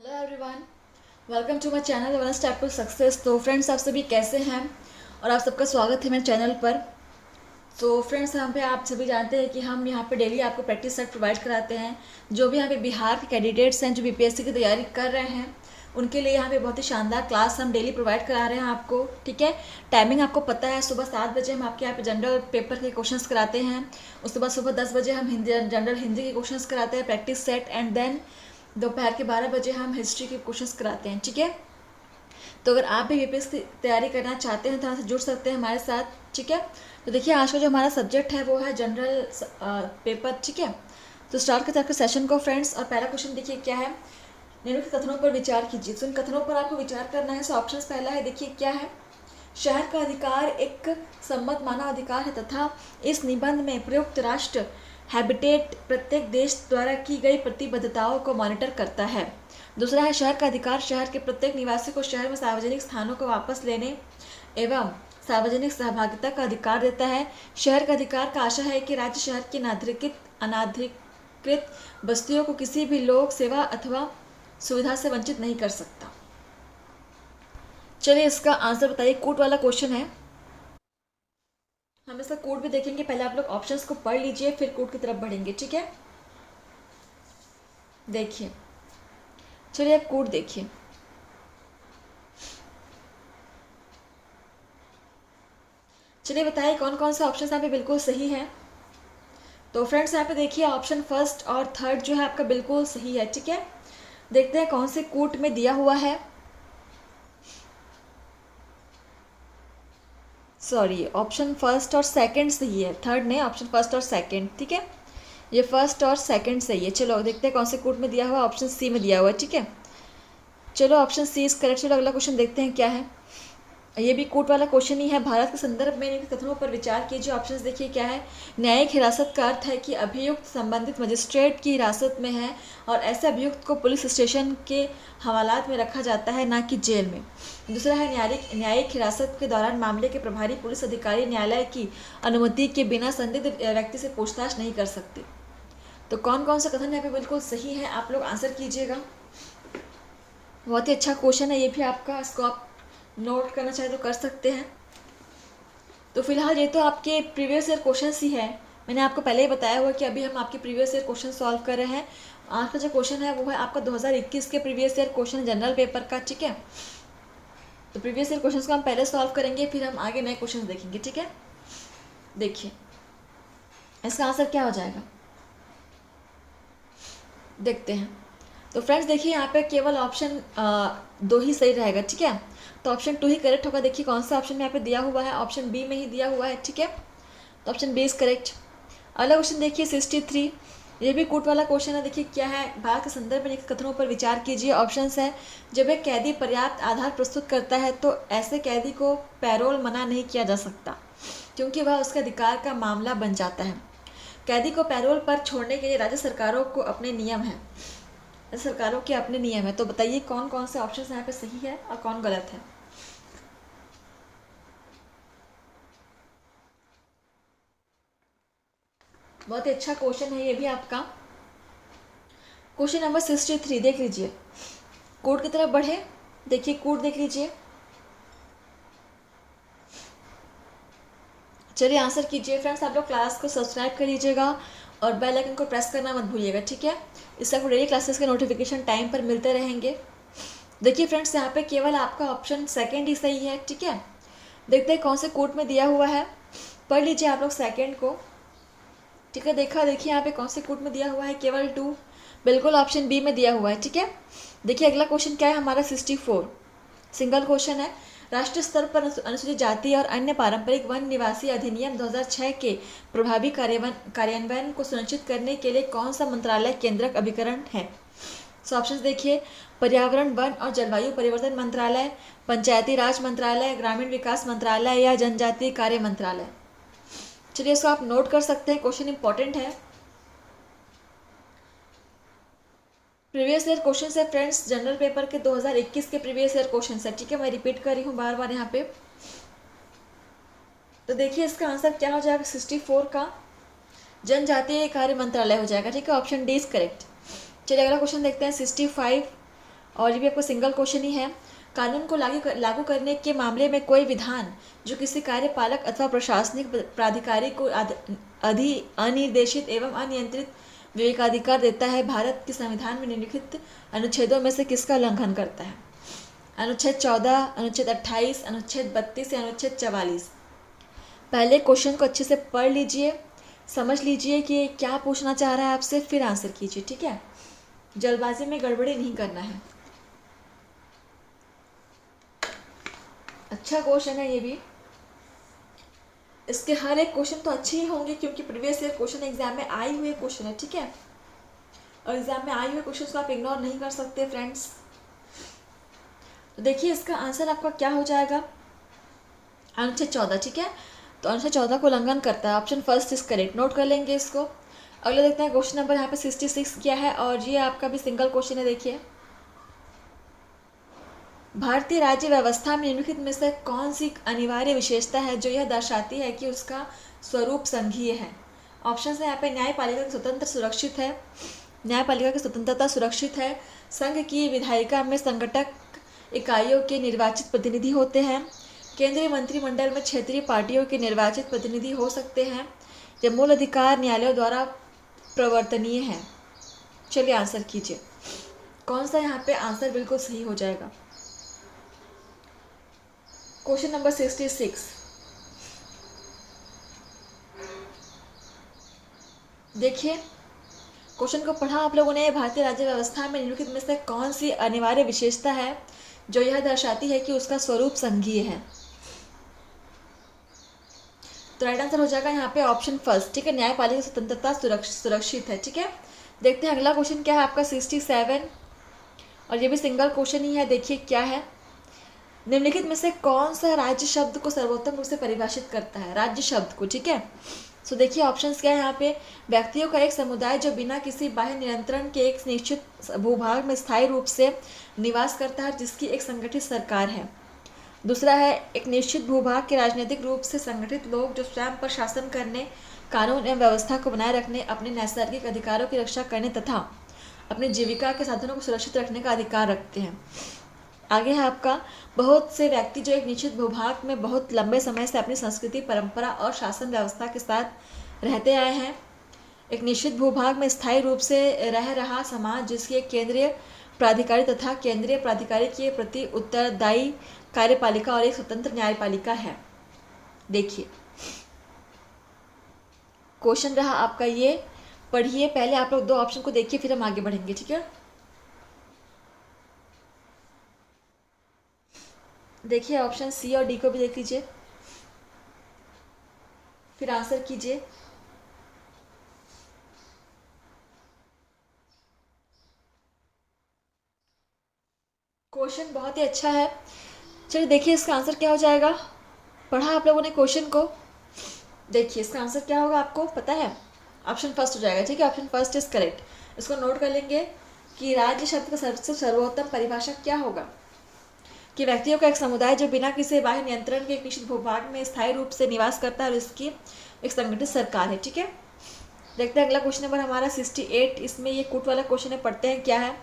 Hello everyone, welcome to my channel one step to success. तो friends, आप सभी कैसे हैं और आप सबका स्वागत है मेरे चैनल पर। तो फ्रेंड्स, यहाँ पे आप सभी जानते हैं कि हम यहाँ पे डेली आपको प्रैक्टिस सेट प्रोवाइड कराते हैं। जो भी यहाँ पे बिहार के कैंडिडेट्स हैं जो बीपीएससी की तैयारी कर रहे हैं, उनके लिए यहाँ पे बहुत ही शानदार क्लास हम डेली प्रोवाइड करा रहे हैं आपको। ठीक है, टाइमिंग आपको पता है, सुबह 7 बजे हम आपके यहाँ पे जनरल पेपर के क्वेश्चंस कराते हैं। उसके बाद सुबह 10 बजे हम जनरल हिंदी के क्वेश्चंस कराते हैं प्रैक्टिस सेट, एंड देन दोपहर के 12 बजे हम हिस्ट्री के क्वेश्चंस कराते हैं। ठीक है, तो अगर आप भी बीपीएस की तैयारी करना चाहते हैं तो यहाँ से जुड़ सकते हैं हमारे साथ। ठीक है, तो देखिए आज का जो हमारा सब्जेक्ट है वो है जनरल पेपर। ठीक है, तो स्टार्ट करते हैं सेशन को फ्रेंड्स। और पहला क्वेश्चन देखिए क्या है, निम्नलिखित कथनों पर विचार कीजिए। तो इन कथनों पर आपको विचार करना है। सो ऑप्शन पहला है, देखिए क्या है, शहर का अधिकार एक सम्मत मानव अधिकार है तथा इस निबंध में प्रयुक्त राष्ट्र हैबिटेट प्रत्येक देश द्वारा की गई प्रतिबद्धताओं को मॉनिटर करता है। दूसरा है, शहर का अधिकार शहर के प्रत्येक निवासी को शहर में सार्वजनिक स्थानों को वापस लेने एवं सार्वजनिक सहभागिता का अधिकार देता है। शहर का अधिकार का आशय है कि राज्य शहर की अनाधिकृत बस्तियों को किसी भी लोक सेवा अथवा सुविधा से वंचित नहीं कर सकता। चलिए इसका आंसर बताइए। कोड वाला क्वेश्चन है, हम इसका कोड भी देखेंगे। पहले आप लोग ऑप्शंस को पढ़ लीजिए, फिर कोड की तरफ बढ़ेंगे। ठीक है, देखिए, चलिए आप कोड देखिए। चलिए बताइए कौन कौन से ऑप्शन यहाँ पे बिल्कुल सही है। तो फ्रेंड्स यहाँ पे देखिए ऑप्शन फर्स्ट और थर्ड जो है आपका बिल्कुल सही है। ठीक है, देखते हैं कौन से कोड में दिया हुआ है। सॉरी, ऑप्शन फर्स्ट और सेकंड सही है, थर्ड नहीं, ऑप्शन फर्स्ट और सेकंड। ठीक है, ये फर्स्ट और सेकंड सही है। चलो देखते हैं कौन से कोड में दिया हुआ है। ऑप्शन सी में दिया हुआ है। ठीक है, चलो ऑप्शन सी इज करेक्ट। चलो अगला क्वेश्चन देखते हैं क्या है। ये भी कोर्ट वाला क्वेश्चन ही है। भारत के संदर्भ में इन कथनों पर विचार कीजिए। ऑप्शंस देखिए क्या है, न्यायिक हिरासत का अर्थ है कि अभियुक्त संबंधित मजिस्ट्रेट की हिरासत में है और ऐसे अभियुक्त को पुलिस स्टेशन के हवालात में रखा जाता है, ना कि जेल में। दूसरा है, न्यायिक हिरासत के दौरान मामले के प्रभारी पुलिस अधिकारी न्यायालय की अनुमति के बिना संदिग्ध व्यक्ति से पूछताछ नहीं कर सकते। तो कौन कौन सा कथन यहाँ पे बिल्कुल सही है, आप लोग आंसर कीजिएगा। बहुत ही अच्छा क्वेश्चन है ये भी आपका, इसको आप नोट करना चाहे तो कर सकते हैं। तो फिलहाल ये तो आपके प्रीवियस ईयर क्वेश्चन ही है। मैंने आपको पहले ही बताया हुआ कि अभी हम आपके प्रीवियस ईयर क्वेश्चन सॉल्व कर रहे हैं। आज का जो क्वेश्चन है वो है आपका 2021 के previous year question general paper का। ठीक है, तो प्रीवियस ईयर क्वेश्चन को हम पहले सॉल्व करेंगे, फिर हम आगे नए क्वेश्चन देखेंगे। ठीक है, देखिए इसका आंसर क्या हो जाएगा, देखते हैं। तो फ्रेंड्स देखिए यहाँ पे केवल ऑप्शन 2 ही सही रहेगा। ठीक है, तो ऑप्शन 2 ही करेक्ट होगा। देखिए कौन सा ऑप्शन यहाँ पे दिया हुआ है, ऑप्शन बी में ही दिया हुआ है। ठीक है, तो ऑप्शन बी इज करेक्ट। अगला क्वेश्चन देखिए 63, ये भी कूट वाला क्वेश्चन है। देखिए क्या है, भारत के संदर्भ में कथनों पर विचार कीजिए। ऑप्शंस है, जब एक कैदी पर्याप्त आधार प्रस्तुत करता है तो ऐसे कैदी को पैरोल मना नहीं किया जा सकता, क्योंकि वह उसके अधिकार का मामला बन जाता है। कैदी को पैरोल पर छोड़ने के लिए राज्य सरकारों को अपने नियम है, सरकारों के अपने नियम है। तो बताइए कौन कौन से ऑप्शन यहाँ पे सही है और कौन गलत है। बहुत ही अच्छा क्वेश्चन है ये भी आपका। क्वेश्चन नंबर 63 देख लीजिए, कोड की तरफ बढ़े, देखिए कोड देख लीजिए। चलिए आंसर कीजिए फ्रेंड्स। आप लोग क्लास को सब्सक्राइब कर लीजिएगा और बेल आइकन को प्रेस करना मत भूलिएगा। ठीक है, इससे आपको डेली क्लासेस के नोटिफिकेशन टाइम पर मिलते रहेंगे। देखिए फ्रेंड्स यहाँ पे केवल आपका ऑप्शन सेकंड ही सही है। ठीक है, देखते हैं कौन से कोड में दिया हुआ है, पढ़ लीजिए आप लोग सेकंड को। ठीक है, देखिए यहाँ पे कौन से कोड में दिया हुआ है, केवल 2, बिल्कुल ऑप्शन बी में दिया हुआ है। ठीक है, देखिए अगला क्वेश्चन क्या है हमारा 64, सिंगल क्वेश्चन है। राष्ट्रीय स्तर पर अनुसूचित जाति और अन्य पारंपरिक वन निवासी अधिनियम 2006 के प्रभावी कार्यान्वयन को सुनिश्चित करने के लिए कौन सा मंत्रालय केंद्रक अभिकरण है। सो ऑप्शंस देखिए, पर्यावरण वन और जलवायु परिवर्तन मंत्रालय, पंचायती राज मंत्रालय, ग्रामीण विकास मंत्रालय या जनजातीय कार्य मंत्रालय। चलिए इसको आप नोट कर सकते हैं, क्वेश्चन इंपॉर्टेंट है। प्रीवियस ईयर क्वेश्चन है फ्रेंड्स, जनरल पेपर के 2021 के प्रीवियस ईयर क्वेश्चन है। ठीक है, मैं रिपीट कर रही हूँ बार बार यहाँ पे। तो देखिए इसका आंसर क्या हो जाएगा, 64 का जनजातीय कार्य मंत्रालय हो जाएगा। ठीक है, ऑप्शन डी इज करेक्ट। चलिए अगला क्वेश्चन देखते हैं 65, और ये भी आपको सिंगल क्वेश्चन ही है। कानून को लागू करने के मामले में कोई विधान जो किसी कार्यपालक अथवा प्रशासनिक प्राधिकारी को अनिर्देशित एवं अनियंत्रित विवेकाधिकार देता है, भारत के संविधान में निम्नलिखित अनुच्छेदों में से किसका उल्लंघन करता है? अनुच्छेद 14, अनुच्छेद 28, अनुच्छेद 32 या अनुच्छेद 44। पहले क्वेश्चन को अच्छे से पढ़ लीजिए, समझ लीजिए कि क्या पूछना चाह रहा है आपसे, फिर आंसर कीजिए, ठीक है? जल्दबाजी में गड़बड़ी नहीं करना है। अच्छा क्वेश्चन है ये भी। इसके हर एक क्वेश्चन तो अच्छे ही होंगे क्योंकि प्रीवियस ईयर क्वेश्चन एग्जाम में आए हुए क्वेश्चन है, ठीक है? और एग्जाम में आए हुए क्वेश्चन को आप इग्नोर नहीं कर सकते फ्रेंड्स। तो देखिए इसका आंसर आपका क्या हो जाएगा, अनुच्छेद 14, ठीक है? तो अनुच्छेद 14 को उल्लंघन करता है, option first is correct, note कर लेंगे इसको। अगले देखते हैं क्वेश्चन नंबर यहाँ पे 66 क्या है, और ये आपका भी सिंगल क्वेश्चन है। देखिए, भारतीय राज्य व्यवस्था में निम्नलिखित में से कौन सी अनिवार्य विशेषता है जो यह दर्शाती है कि उसका स्वरूप संघीय है? ऑप्शन है यहाँ पे, न्यायपालिका की स्वतंत्र सुरक्षित है, न्यायपालिका की स्वतंत्रता सुरक्षित है, संघ की विधायिका में संगठक इकाइयों के निर्वाचित प्रतिनिधि होते हैं, केंद्रीय मंत्रिमंडल में क्षेत्रीय पार्टियों के निर्वाचित प्रतिनिधि हो सकते हैं, या मूल अधिकार न्यायालयों द्वारा प्रवर्तनीय है। चलिए आंसर कीजिए, कौन सा यहाँ पे आंसर बिल्कुल सही हो जाएगा? Question number 66। देखिए क्वेश्चन को पढ़ा आप लोगों ने, भारतीय राज्य व्यवस्था में निम्नलिखित में से कौन सी अनिवार्य विशेषता है जो यह दर्शाती है कि उसका स्वरूप संघीय है? तो राइट आंसर हो जाएगा यहाँ पे ऑप्शन फर्स्ट, ठीक है? न्यायपालिका स्वतंत्रता सुरक्षित है, ठीक है? देखते हैं अगला क्वेश्चन क्या है आपका 67, और ये भी सिंगल क्वेश्चन ही है। देखिए क्या है, निम्नलिखित में से कौन सा राज्य शब्द को सर्वोत्तम रूप से परिभाषित करता है? राज्य शब्द को, ठीक है? सो देखिए ऑप्शंस क्या है यहाँ पे, व्यक्तियों का एक समुदाय जो बिना किसी बाह्य नियंत्रण के एक निश्चित भूभाग में स्थायी रूप से निवास करता है, जिसकी एक संगठित सरकार है। दूसरा है, एक निश्चित भूभाग के राजनीतिक रूप से संगठित लोग जो स्वयं पर शासन करने, कानून एवं व्यवस्था को बनाए रखने, अपने नैसर्गिक अधिकारों की रक्षा करने तथा अपनी जीविका के साधनों को सुरक्षित रखने का अधिकार रखते हैं। आगे है आपका, बहुत से व्यक्ति जो एक निश्चित भूभाग में बहुत लंबे समय से अपनी संस्कृति, परंपरा और शासन व्यवस्था के साथ रहते आए हैं। एक निश्चित भूभाग में स्थायी रूप से रह रहा समाज जिसकी एक केंद्रीय प्राधिकारी तथा केंद्रीय प्राधिकारी के प्रति उत्तरदायी कार्यपालिका और एक स्वतंत्र न्यायपालिका है। देखिए क्वेश्चन रहा आपका ये, पढ़िए पहले आप लोग दो ऑप्शन को देखिए, फिर हम आगे बढ़ेंगे, ठीक है? देखिए ऑप्शन सी और डी को भी देख लीजिए, फिर आंसर कीजिए। क्वेश्चन बहुत ही अच्छा है। चलिए देखिए इसका आंसर क्या हो जाएगा। पढ़ा आप लोगों ने क्वेश्चन को, देखिए इसका आंसर क्या होगा आपको पता है? ऑप्शन फर्स्ट हो जाएगा, ठीक है? Option first is correct. इसको नोट कर लेंगे कि राज्य शब्द का सबसे सर्वोत्तम परिभाषा क्या होगा, कि व्यक्तियों का एक समुदाय जो बिना किसी बाह्य नियंत्रण के एक निश्चित भूभाग में स्थायी रूप से निवास करता है और इसकी एक संगठित सरकार है, ठीक है? देखते हैं अगला क्वेश्चन नंबर हमारा 68। इसमें ये कूट वाला क्वेश्चन है, पढ़ते हैं क्या है।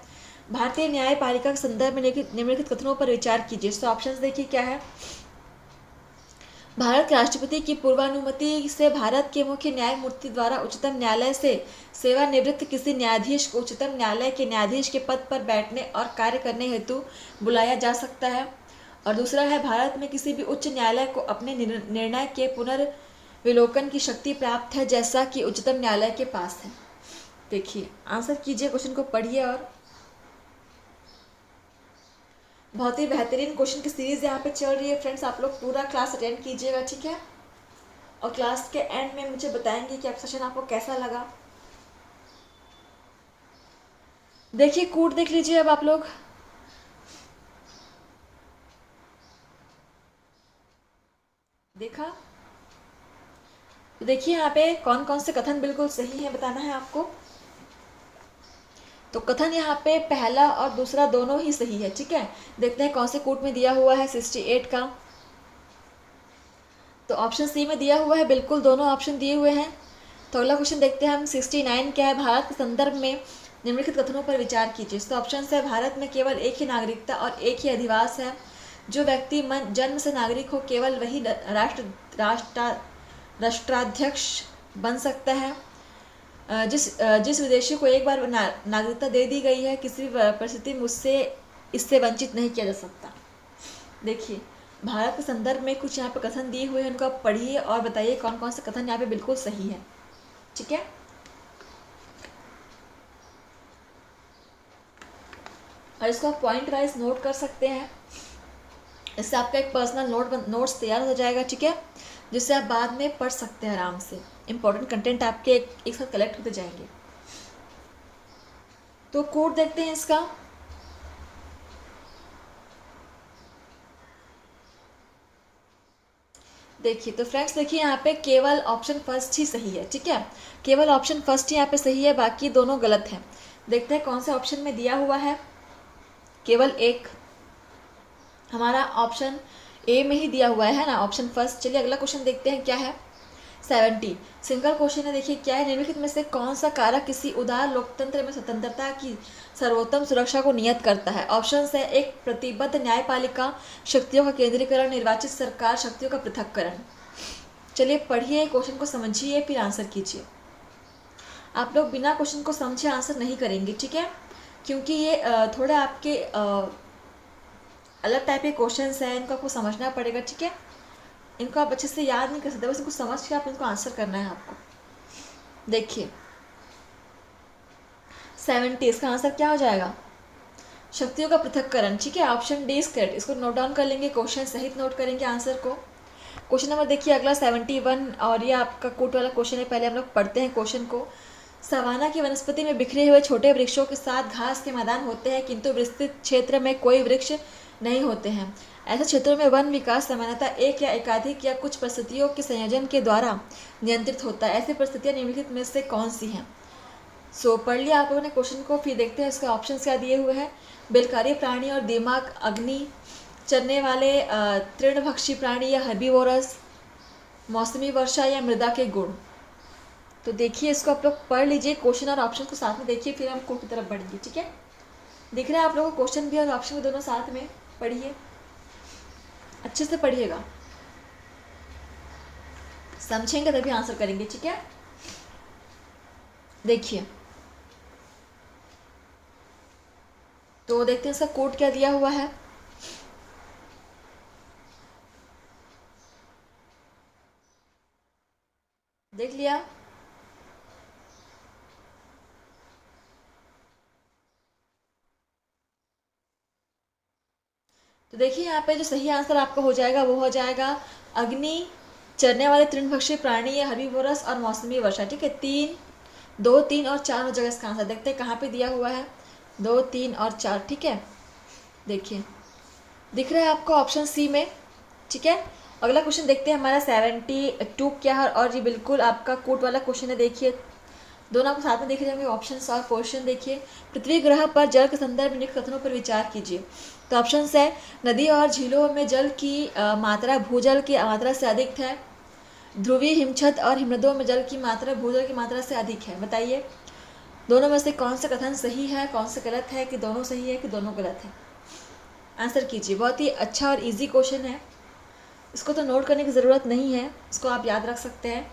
भारतीय न्यायपालिका के संदर्भ में निम्नलिखित कथनों पर विचार कीजिए। तो ऑप्शन देखिए क्या है, भारत के राष्ट्रपति की पूर्वानुमति से भारत के मुख्य न्यायमूर्ति द्वारा उच्चतम न्यायालय से सेवानिवृत्त किसी न्यायाधीश को उच्चतम न्यायालय के न्यायाधीश के पद पर बैठने और कार्य करने हेतु बुलाया जा सकता है। और दूसरा है, भारत में किसी भी उच्च न्यायालय को अपने निर्णय के पुनर्विलोकन की शक्ति प्राप्त है, जैसा कि उच्चतम न्यायालय के पास है। देखिए आंसर कीजिए, क्वेश्चन को पढ़िए। और बहुत ही बेहतरीन क्वेश्चन की सीरीज यहाँ पे चल रही है फ्रेंड्स, आप लोग पूरा क्लास अटेंड कीजिएगा, ठीक है? और क्लास के एंड में मुझे बताएंगे कि आप सेशन आपको कैसा लगा। देखिए कूट देख लीजिए अब आप लोग, देखा? तो देखिए यहाँ पे कौन कौन से कथन बिल्कुल सही है बताना है आपको। तो कथन यहाँ पे पहला और दूसरा दोनों ही सही है, ठीक है? देखते हैं कौन से कूट में दिया हुआ है 68 का। तो ऑप्शन सी में दिया हुआ है, बिल्कुल दोनों ऑप्शन दिए हुए हैं। तो अगला क्वेश्चन देखते हैं हम 69 क्या है। भारत के संदर्भ में निम्नलिखित कथनों पर विचार कीजिए। तो ऑप्शन है भारत में केवल एक ही नागरिकता और एक ही अधिवास है। जो व्यक्ति जन्म से नागरिक हो केवल वही राष्ट्राध्यक्ष बन सकता है। जिस विदेशी को एक बार नागरिकता दे दी गई है किसी भी परिस्थिति में उससे इससे वंचित नहीं किया जा सकता। देखिए भारत के संदर्भ में कुछ यहाँ पे कथन दिए हुए हैं, उनको आप पढ़िए और बताइए कौन कौन से कथन यहाँ पे बिल्कुल सही है। ठीक है, और इसको आप पॉइंट वाइज नोट कर सकते हैं। इससे आपका एक पर्सनल नोट्स तैयार हो जाएगा। ठीक है, जिससे आप बाद में पढ़ सकते हैं आराम से। इंपॉर्टेंट कंटेंट आपके एक साथ कलेक्ट होते जाएंगे। तो कोड देखते हैं इसका। देखिए तो फ्रेंड्स देखिए यहाँ पे केवल ऑप्शन फर्स्ट ही सही है। ठीक है, केवल ऑप्शन फर्स्ट ही यहाँ पे सही है, बाकी दोनों गलत हैं। देखते हैं कौन से ऑप्शन में दिया हुआ है। केवल एक हमारा ऑप्शन ए में ही दिया हुआ है ना, ऑप्शन फर्स्ट। चलिए अगला क्वेश्चन देखते हैं क्या है। 70 सिंगल क्वेश्चन है। देखिए क्या है, निम्नलिखित में से कौन सा कारक किसी उदार लोकतंत्र में स्वतंत्रता की सर्वोत्तम सुरक्षा को नियत करता है। ऑप्शन है एक प्रतिबद्ध न्यायपालिका, शक्तियों का केंद्रीकरण, निर्वाचित सरकार, शक्तियों का पृथक्करण। चलिए पढ़िए, क्वेश्चन को समझिए फिर आंसर कीजिए। आप लोग बिना क्वेश्चन को समझे आंसर नहीं करेंगे। ठीक है, क्योंकि ये थोड़े आपके अलग टाइप के क्वेश्चन हैं, इनको आपको समझना पड़ेगा। ठीक है, इनको आप अच्छे से याद नहीं कर सकते, बस इनको समझ के आप इनको आंसर करना है आपको। देखिए 70 इसका आंसर क्या हो जाएगा, शक्तियों का पृथक्करण। ठीक है, ऑप्शन डी इज करेक्ट। इसको नोट डाउन कर लेंगे, क्वेश्चन सहित नोट करेंगे आंसर को। क्वेश्चन नंबर देखिए अगला 71, और ये आपका कोट वाला क्वेश्चन है। पहले हम लोग पढ़ते हैं क्वेश्चन को। सवाना की वनस्पति में बिखरे हुए छोटे वृक्षों के साथ घास के मैदान होते हैं, किंतु विस्तृत क्षेत्र में कोई वृक्ष नहीं होते हैं। ऐसे क्षेत्रों में वन विकास सामान्यतः एक या एकाधिक या कुछ परिस्थितियों के संयोजन के द्वारा नियंत्रित होता है। ऐसी परिस्थितियां निम्नलिखित में से कौन सी हैं। सो पढ़ लिया आप लोगों ने क्वेश्चन को, फिर देखते हैं इसके ऑप्शन क्या दिए हुए हैं। बेलकारी प्राणी और दिमाग, अग्नि, चरने वाले तृणभक्षी प्राणी या हर्बीवोरस, मौसमी वर्षा या मृदा के गुण। तो देखिए इसको आप लोग पढ़ लीजिए, क्वेश्चन और ऑप्शन को साथ में देखिए, फिर हम कोड की तरफ बढ़ेंगे। ठीक है, दिख रहा है आप लोगों को क्वेश्चन भी और ऑप्शन भी दोनों साथ में। पढ़िए, अच्छे से पढ़िएगा, समझेंगे तभी आंसर करेंगे। ठीक है, देखिए तो देखते हैं इसका कोड क्या दिया हुआ है। देख लिया, तो देखिए यहाँ पे जो सही आंसर आपका हो जाएगा वो हो जाएगा अग्नि, चरने वाले तृणभक्षी प्राणी या हर्बीवोरस और मौसमी वर्षा। ठीक है, 3, 2, 3 और 4 हो जाएगा इसका आंसर। देखते हैं कहाँ पे दिया हुआ है, 2, 3 और 4। ठीक है, देखिए दिख रहा है आपको ऑप्शन सी में। ठीक है, अगला क्वेश्चन देखते हैं हमारा 72 क्या है, और ये बिल्कुल आपका कोट वाला क्वेश्चन है। देखिए दोनों आपको साथ में देखे जाएंगे ऑप्शन और क्वेश्चन। देखिए पृथ्वी ग्रह पर जल के संदर्भ में निम्नलिखित कथनों पर विचार कीजिए। तो ऑप्शन है नदी और झीलों में जल की मात्रा भूजल की मात्रा से अधिक है। ध्रुवीय हिमछत और हिमनदों में जल की मात्रा भूजल की मात्रा से अधिक है। बताइए दोनों में से कौन सा कथन सही है, कौन सा गलत है, कि दोनों सही है कि दोनों गलत है। आंसर कीजिए। बहुत ही अच्छा और इजी क्वेश्चन है, इसको तो नोट करने की ज़रूरत नहीं है, इसको आप याद रख सकते हैं।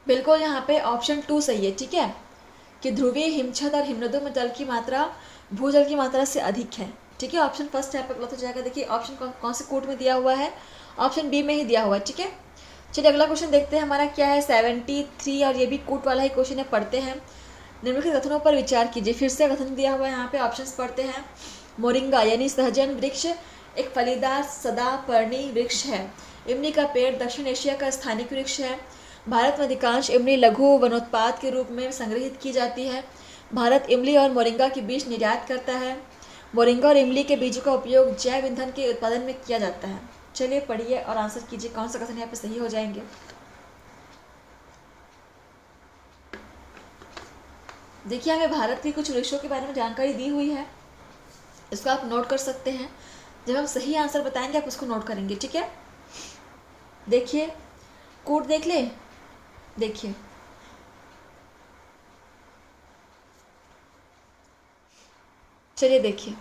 बिल्कुल यहाँ पे ऑप्शन 2 सही है। ठीक है, कि ध्रुवीय हिमछत और हिमनदों में जल की मात्रा भूजल की मात्रा से अधिक है। ठीक है, ऑप्शन फर्स्ट यहाँ पे गलत हो जाएगा। देखिए ऑप्शन कौन से कोड में दिया हुआ है, ऑप्शन बी में ही दिया हुआ है। ठीक है, चलिए अगला क्वेश्चन देखते हैं हमारा क्या है 73, और ये भी कोड वाला ही क्वेश्चन है। पढ़ते हैं, निम्नलिखित कथनों पर विचार कीजिए। फिर से कथन दिया हुआ है यहाँ पे, ऑप्शंस पढ़ते हैं। मोरिंगा यानी सहजन वृक्ष एक फलीदार सदापर्णी वृक्ष है। इमली का पेड़ दक्षिण एशिया का स्थानिक वृक्ष है। भारत में अधिकांश इमली लघु वनोत्पाद के रूप में संग्रहित की जाती है। भारत इमली और मोरिंगा के बीज निर्यात करता है। मोरिंगा और इमली के बीजों का उपयोग जैव ईंधन के उत्पादन में किया जाता है। चलिए पढ़िए और आंसर कीजिए कौन सा कथन यहाँ पे सही हो जाएंगे। देखिए हमें भारत के कुछ वृक्षों के बारे में जानकारी दी हुई है, इसको आप नोट कर सकते हैं। जब हम सही आंसर बताएंगे आप उसको नोट करेंगे। ठीक है, देखिए कोड देख ले। देखिए चलिए देखिए,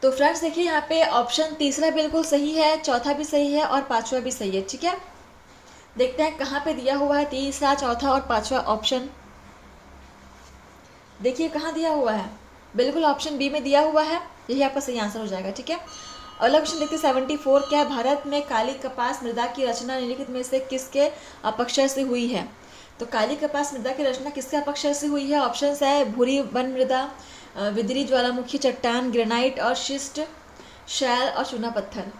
तो फ्रेंड्स देखिए यहाँ पे ऑप्शन तीसरा बिल्कुल सही है, चौथा भी सही है और पांचवा भी सही है। ठीक है, देखते हैं कहाँ पे दिया हुआ है तीसरा, चौथा और पांचवा ऑप्शन। देखिए कहाँ दिया हुआ है, बिल्कुल ऑप्शन बी में दिया हुआ है, यही आपका सही आंसर हो जाएगा। ठीक है, अगला क्वेश्चन देखते हैं 74, क्या भारत में काली कपास मृदा की रचना निम्नलिखित में से किसके अपक्षय से हुई है? तो काली कपास मृदा की रचना किसके अपक्षय से हुई है? ऑप्शन है भूरी वन मृदा, विदरी ज्वालामुखी चट्टान, ग्रेनाइट और शिस्ट, शैल और चूना पत्थर।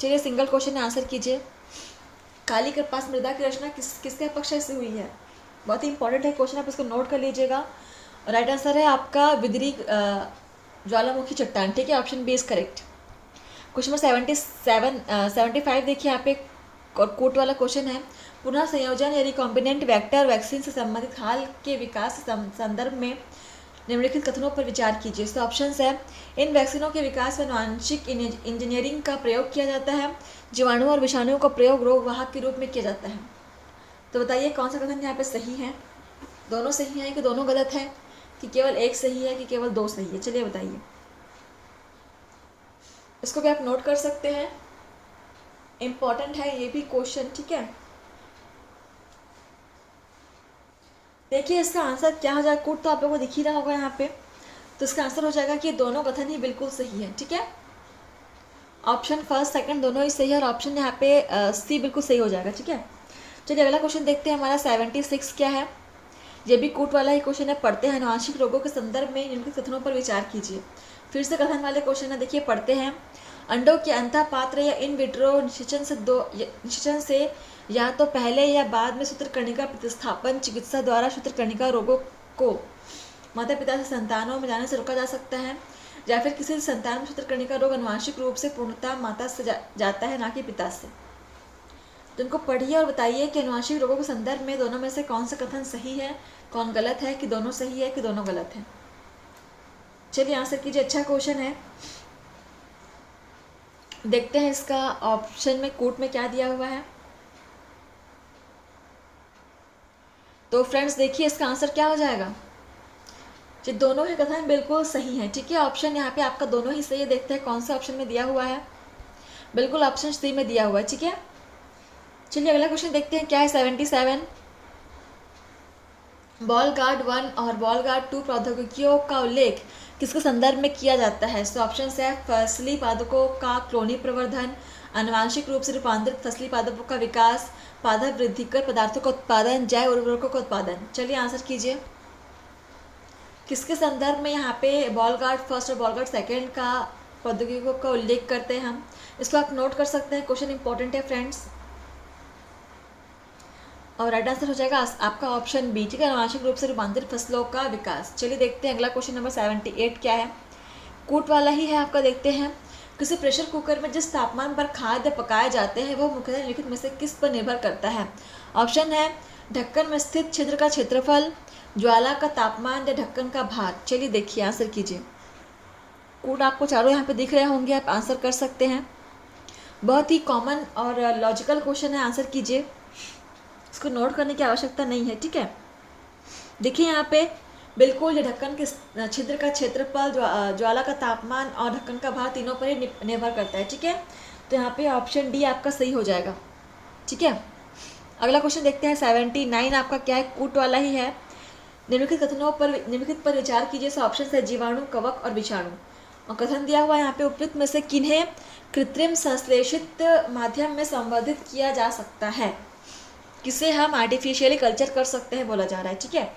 चलिए सिंगल क्वेश्चन आंसर कीजिए, काली कपास मृदा की रचना किसके अपक्षय से हुई है? बहुत ही इंपॉर्टेंट है क्वेश्चन, आप इसको नोट कर लीजिएगा। राइट आंसर है आपका विदरी ज्वालामुखी चट्टान। ठीक है, option B is correct. Question number 75 देखिए, यहाँ पे कोट वाला क्वेश्चन है। पुनः संयोजन या रिकॉम्बिनेंट वेक्टर वैक्सीन से संबंधित हाल के विकास के संदर्भ में निम्नलिखित कथनों पर विचार कीजिए। इसका ऑप्शन है, इन वैक्सीनों के विकास में आनुवंशिक इंजीनियरिंग का प्रयोग किया जाता है, जीवाणु और विषाणुओं का प्रयोग रोगवाहक के रूप में किया जाता है। तो बताइए कौन सा कथन यहाँ पे सही है? दोनों सही है कि दोनों गलत है, कि केवल एक सही है कि केवल दो सही है? चलिए बताइए, इसको भी आप नोट कर सकते हैं, इम्पॉर्टेंट है ये भी क्वेश्चन। ठीक है, देखिए इसका आंसर क्या हो जाएगा, कोड तो आप लोगों को दिख ही रहा होगा यहाँ पे। तो इसका आंसर हो जाएगा कि दोनों कथन ही बिल्कुल सही है। ठीक है, ऑप्शन फर्स्ट सेकंड दोनों ही सही है और ऑप्शन यहाँ पे सी बिल्कुल सही हो जाएगा। ठीक है, चलिए अगला क्वेश्चन देखते हैं, हमारा 76 क्या है? ये भी कूट वाला ही क्वेश्चन है। पढ़ते हैं, आनुवांशिक रोगों के संदर्भ में निम्नलिखित कथनों पर विचार कीजिए। फिर से कथन वाले क्वेश्चन है, देखिए पढ़ते हैं। अंडों के अंतः पात्र या इन विट्रो निषेचन से या तो पहले या बाद में सूत्रकर्णिका प्रतिस्थापन चिकित्सा द्वारा सूत्रकर्णिका रोगों को माता पिता से संतानों में जाने से रोका जा सकता है, या फिर किसी संतान में सूत्रकर्णिका रोग अनुवांशिक रूप से पूर्णतः माता से जाता है, ना कि पिता से। तो इनको पढ़िए और बताइए कि अनुवांशिक रोगों के संदर्भ में दोनों में से कौन सा कथन सही है, कौन गलत है, कि दोनों सही है कि दोनों गलत है। चलिए आंसर कीजिए, अच्छा क्वेश्चन है। देखते हैं इसका ऑप्शन में कोट में क्या दिया हुआ है। तो फ्रेंड्स देखिए इसका आंसर क्या हो जाएगा, जो दोनों ही कथन बिल्कुल सही है। ठीक है, ऑप्शन यहाँ पे आपका दोनों ही सही है। देखते हैं कौन सा ऑप्शन में दिया हुआ है, बिल्कुल ऑप्शन सी में दिया हुआ है। ठीक है, चलिए अगला क्वेश्चन देखते हैं क्या है। 77, बॉल गार्ड 1 और बॉल गार्ड 2 प्रौद्योगिकियों का उल्लेख किसके संदर्भ में किया जाता है? तो ऑप्शन है फसली पादपों का क्लोनी प्रवर्धन, आनुवांशिक रूप से रूपांतरित फसली पादपों का विकास, पादप वृद्धिकर पदार्थों का उत्पादन, जैव उर्वरकों का उत्पादन। चलिए आंसर कीजिए, किसके संदर्भ में यहाँ पे बॉल गार्ड फर्स्ट और बॉल गार्ड सेकेंड का प्रौद्योगिकियों का उल्लेख करते हैं हम? इसको आप नोट कर सकते हैं, क्वेश्चन इंपॉर्टेंट है फ्रेंड्स। और राइट आंसर हो जाएगा आपका ऑप्शन बी। ठीक है, आनुवांशिक रूप से रूपांतरित फसलों का विकास। चलिए देखते हैं अगला क्वेश्चन नंबर 78 क्या है, कूट वाला ही है आपका। देखते हैं, किसी प्रेशर कुकर में जिस तापमान पर खाद्य पकाए जाते हैं वह मुख्यतः निम्नलिखित में से किस पर निर्भर करता है? ऑप्शन है ढक्कन में स्थित छिद्र का क्षेत्रफल, ज्वाला का तापमान या ढक्कन का भार। चलिए देखिए आंसर कीजिए, कूट आपको चारों यहाँ पे दिख रहे होंगे, आप आंसर कर सकते हैं। बहुत ही कॉमन और लॉजिकल क्वेश्चन है, आंसर कीजिए, इसको नोट करने की आवश्यकता नहीं है। ठीक है, देखिए यहाँ पे बिल्कुल ये ढक्कन के छिद्र का क्षेत्रफल, ज्वाला का तापमान और ढक्कन का भार तीनों पर ही निर्भर करता है। ठीक है, तो यहाँ पे ऑप्शन डी आपका सही हो जाएगा। ठीक है, अगला क्वेश्चन देखते हैं 79 आपका क्या है, कूट वाला ही है। निम्नलिखित पर विचार कीजिए। सो ऑप्शन है जीवाणु, कवक और विषाणु। और कथन दिया हुआ है यहाँ पे, उपयुक्त में से किन्हें कृत्रिम संश्लेषित माध्यम में संवर्धित किया जा सकता है, किसे हम आर्टिफिशियली कल्चर कर सकते हैं बोला जा रहा है। ठीक है,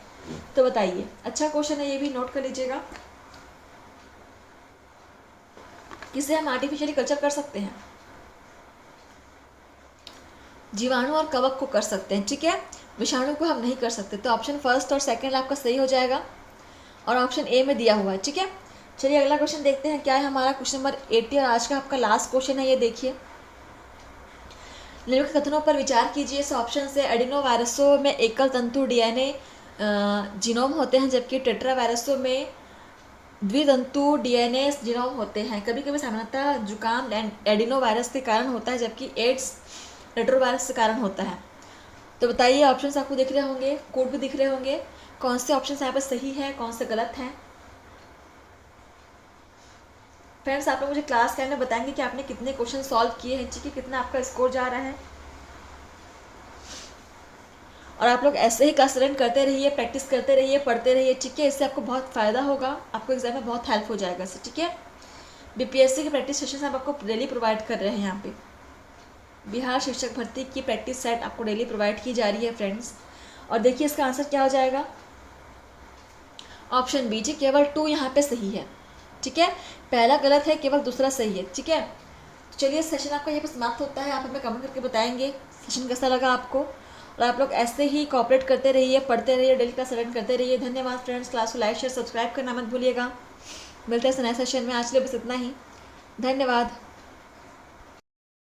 तो बताइए, अच्छा क्वेश्चन है, ये भी नोट कर लीजिएगा, किसे हम आर्टिफिशियली कल्चर कर सकते हैं? जीवाणु और कवक को कर सकते हैं। ठीक है, विषाणु को हम नहीं कर सकते। तो ऑप्शन फर्स्ट और सेकंड आपका सही हो जाएगा और ऑप्शन ए में दिया हुआ है। ठीक है, चलिए अगला क्वेश्चन देखते हैं क्या है हमारा, क्वेश्चन नंबर 80 और आज का आपका लास्ट क्वेश्चन है। ये देखिए, निम्नलिखित कथनों पर विचार कीजिए। इस ऑप्शन से एडिनो वायरसों में एकल तंतु डीएनए जीनोम होते हैं, जबकि टेट्रा वायरसों में द्वितंतु डीएनए जीनोम होते हैं। कभी कभी सामान्यतः जुकाम एडिनो वायरस के कारण होता है, जबकि एड्स रेट्रो वायरस के कारण होता है। तो बताइए, ऑप्शंस आपको दिख रहे होंगे, कोड भी दिख रहे होंगे, कौन से ऑप्शन यहाँ पर सही है, कौन से गलत हैं? फ्रेंड्स आप लोग मुझे क्लास के एंड में बताएंगे कि आपने कितने क्वेश्चन सॉल्व किए हैं, ठीक है, कितना आपका स्कोर जा रहा है। और आप लोग ऐसे ही क्लास अटेंड करते रहिए, प्रैक्टिस करते रहिए, पढ़ते रहिए, ठीक है। इससे आपको बहुत फ़ायदा होगा, आपको एग्जाम में बहुत हेल्प हो जाएगा इससे, ठीक है। बीपीएससी के प्रैक्टिस सेशन हम आपको डेली प्रोवाइड कर रहे हैं। यहाँ पे बिहार शिक्षक भर्ती की प्रैक्टिस सेट आपको डेली प्रोवाइड की जा रही है फ्रेंड्स। और देखिए इसका आंसर क्या हो जाएगा, ऑप्शन बी जी, केवल 2 यहाँ पे सही है, ठीक है। पहला गलत है, केवल दूसरा सही है, ठीक है। तो चलिए सेशन आपका यहाँ पे समाप्त होता है। आप हमें कमेंट करके बताएंगे सेशन कैसा लगा आपको। और आप लोग ऐसे ही कॉपरेट करते रहिए, पढ़ते रहिए, डेली क्लास अटेंड करते रहिए। धन्यवाद फ्रेंड्स। क्लास को लाइक शेयर सब्सक्राइब करना मत भूलिएगा। मिलते हैं नए सेशन में। आज के लिए बस इतना ही। धन्यवाद।